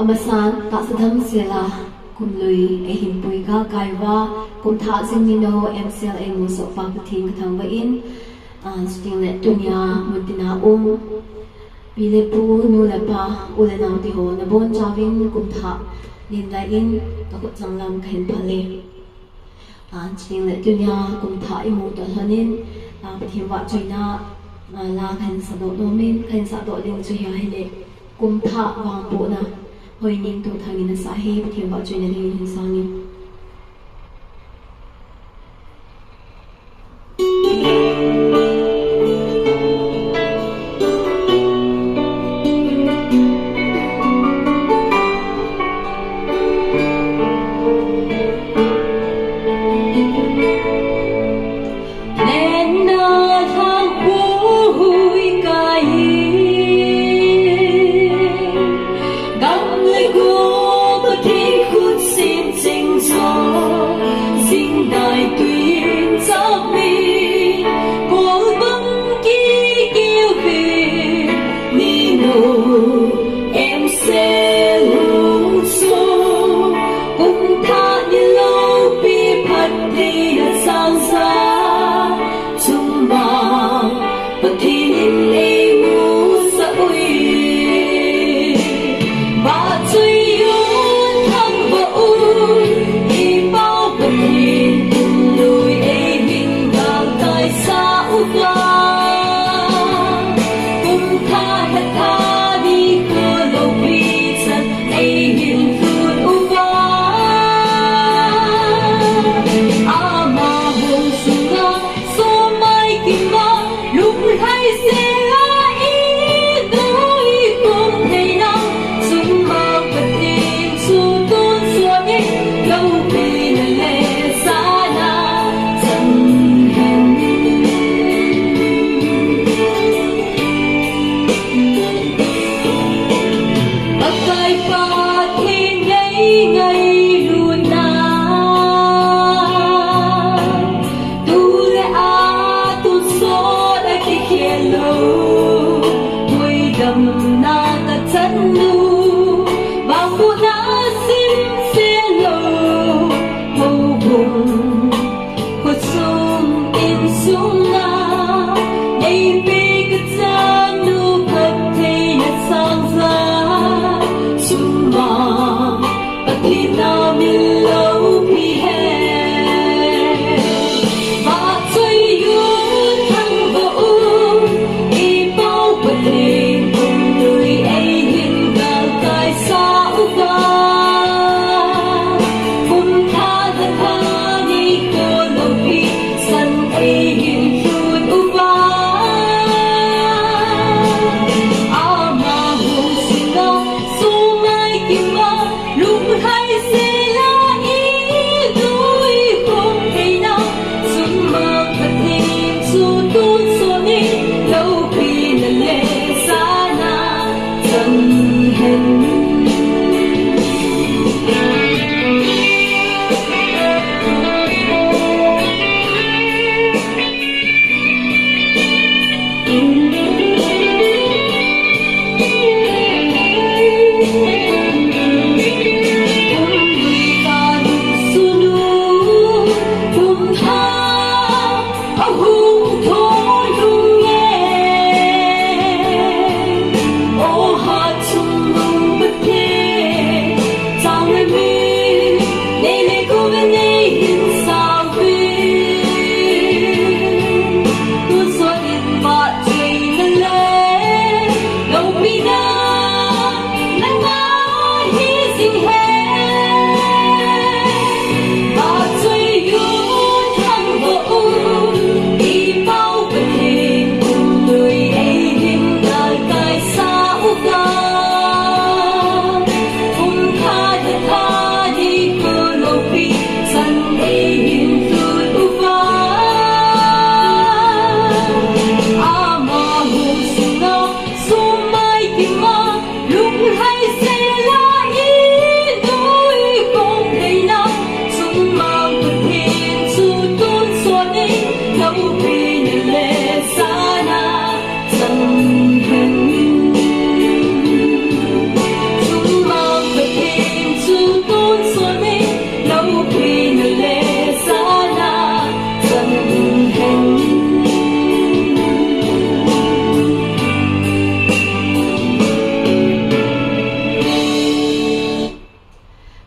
อมสานตัสดัมเซลากุมลุยเอหิมปุยกาไกว่ากุมท้าซิงมิโนเอ็มเซลเอมูสปาปทิงกทังวอินสติงเลตุนยามุตินาปีเลปูนูเลปาอุเลนาวติโหนบอนจาวินกุมท้าลินไลอินตะกุจังลำเข็นพาเลสติงเลตุนยากุมท้าอิมูตะฮันินปฏิวัติจุยนาลาขันสะดดโนมินขันสะดดลิงจุยาฮิเลกุมท้าวางปุนะหอยนิงตัวทางอินสาเหปฏิวัติจุยนาลิงหินสังยินHãy subscribe cho kênh Ghiền Mì Gõ để không bỏ lỡ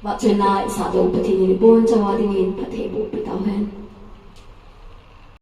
và chuyện lại xã đồ bát thiên bồn cho hòa đình phát thể bộ bị tao hen